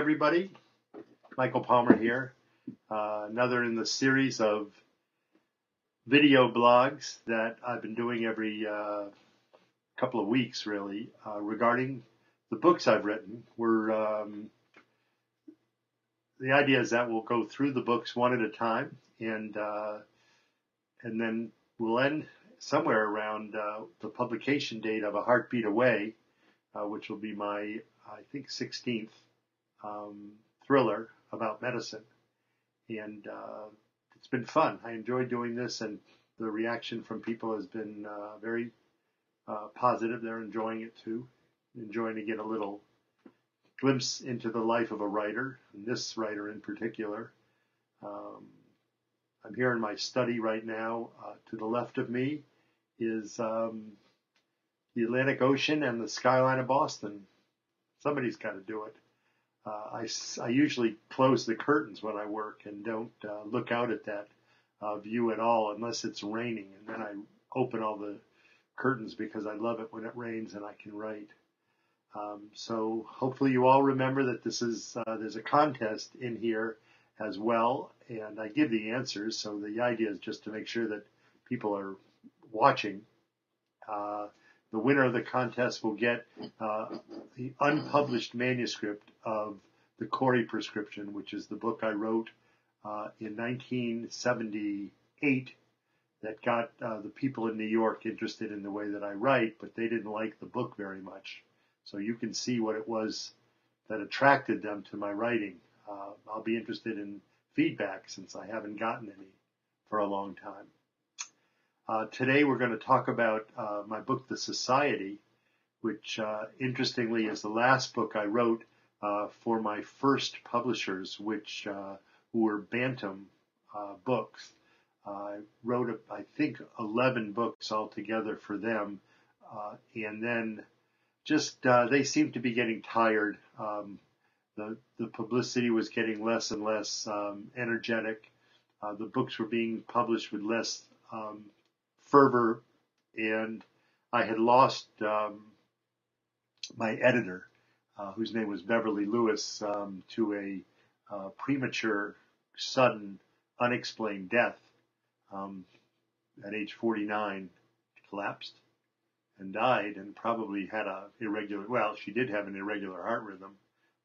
everybody. Michael Palmer here. Another in the series of video blogs that I've been doing every couple of weeks, really, regarding the books I've written. The idea is that we'll go through the books one at a time, and then we'll end somewhere around the publication date of A Heartbeat Away, which will be my, I think, 16th thriller about medicine. And it's been fun. I enjoy doing this, and the reaction from people has been very positive. They're enjoying it too, enjoying to get a little glimpse into the life of a writer, and this writer in particular. I'm here in my study right now. To the left of me is the Atlantic Ocean and the skyline of Boston. Somebody's got to do it. I usually close the curtains when I work and don't look out at that view at all unless it's raining. And then I open all the curtains because I love it when it rains and I can write. So hopefully you all remember that this is there's a contest in here as well, and I give the answers. So the idea is just to make sure that people are watching. The winner of the contest will get the unpublished manuscript of The Corey Prescription, which is the book I wrote in 1978 that got the people in New York interested in the way that I write, but they didn't like the book very much. So you can see what it was that attracted them to my writing. I'll be interested in feedback since I haven't gotten any for a long time. Today we're going to talk about my book, The Society, which interestingly is the last book I wrote for my first publishers, who were Bantam Books. I wrote, I think, 11 books altogether for them, and then just they seemed to be getting tired. The publicity was getting less and less energetic. The books were being published with less fervor, and I had lost my editor, whose name was Beverly Lewis, to a premature, sudden, unexplained death at age 49. Collapsed and died, and probably had she did have an irregular heart rhythm,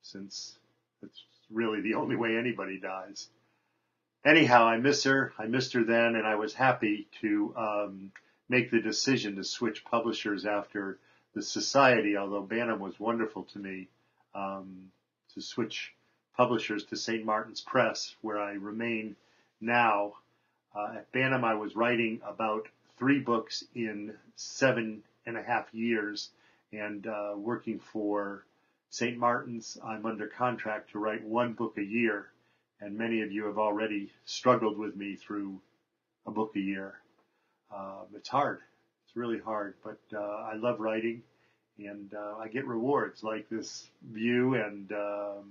since it's really the only way anybody dies. Anyhow, I miss her. I missed her then, and I was happy to make the decision to switch publishers after The Society, although Bantam was wonderful to me, to switch publishers to St. Martin's Press, where I remain now. At Bantam, I was writing about 3 books in 7.5 years, and working for St. Martin's, I'm under contract to write 1 book a year. And many of you have already struggled with me through a book a year. It's hard. It's really hard, but I love writing, and I get rewards like this view and a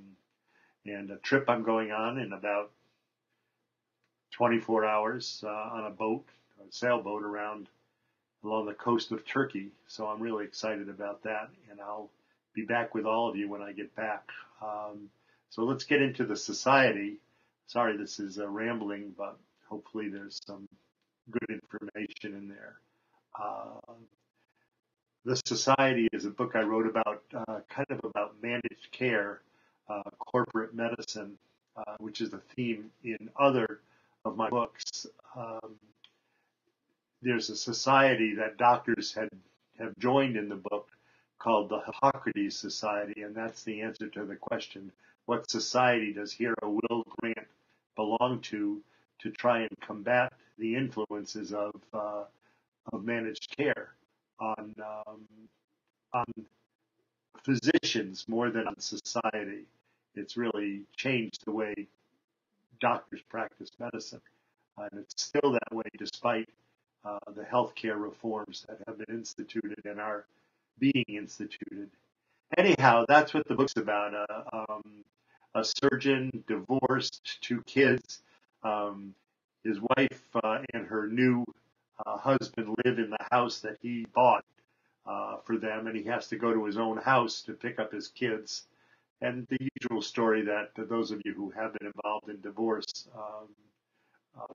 trip I'm going on in about 24 hours on a sailboat along the coast of Turkey. So I'm really excited about that, and I'll be back with all of you when I get back. So let's get into The Society. Sorry, this is rambling, but hopefully there's some good information in there. The Society is a book I wrote about, kind of about managed care, corporate medicine, which is a theme in other of my books. There's a society that doctors have joined in the book called the Hippocrates Society, and that's the answer to the question, what society does Hero Will Grant belong to try and combat the influences of managed care on physicians more than on society. It's really changed the way doctors practice medicine, and it's still that way despite the healthcare reforms that have been instituted and are being instituted. Anyhow, that's what the book's about. A surgeon, divorced, 2 kids. His wife and her new husband live in the house that he bought for them, and he has to go to his own house to pick up his kids. and the usual story that those of you who have been involved in divorce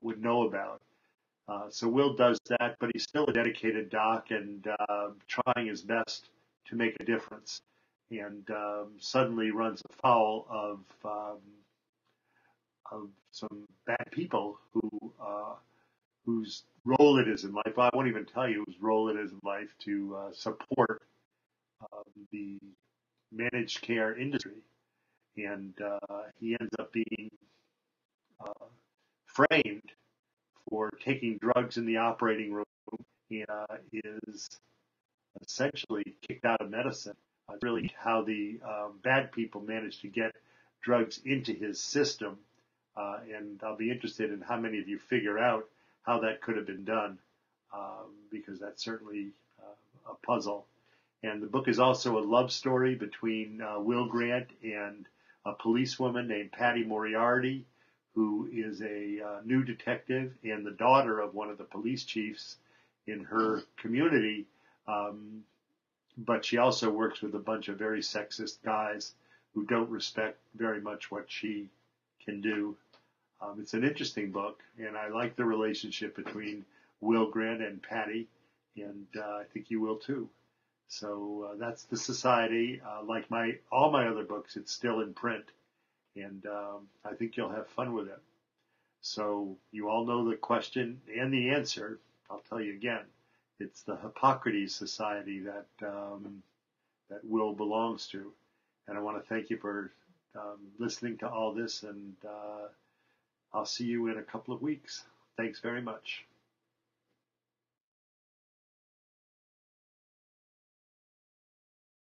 would know about. So Will does that, but he's still a dedicated doc and trying his best to make a difference. And suddenly runs afoul of some bad people whose role it is in life. I won't even tell you whose role it is in life to support the managed care industry, and he ends up being uh, framed for taking drugs in the operating room and is essentially kicked out of medicine. Really, how the bad people managed to get drugs into his system, and I'll be interested in how many of you figure out how that could have been done, because that's certainly a puzzle. And the book is also a love story between Will Grant and a policewoman named Patty Moriarty, who is a new detective and the daughter of one of the police chiefs in her community. But she also works with a bunch of very sexist guys who don't respect very much what she can do. It's an interesting book, and I like the relationship between Will Grant and Patty, and I think you will too. So that's The Society. Like all my other books, it's still in print, and I think you'll have fun with it. So you all know the question and the answer. I'll tell you again. It's the Hippocrates Society that Will belongs to. And I want to thank you for listening to all this, and I'll see you in a couple of weeks. Thanks very much.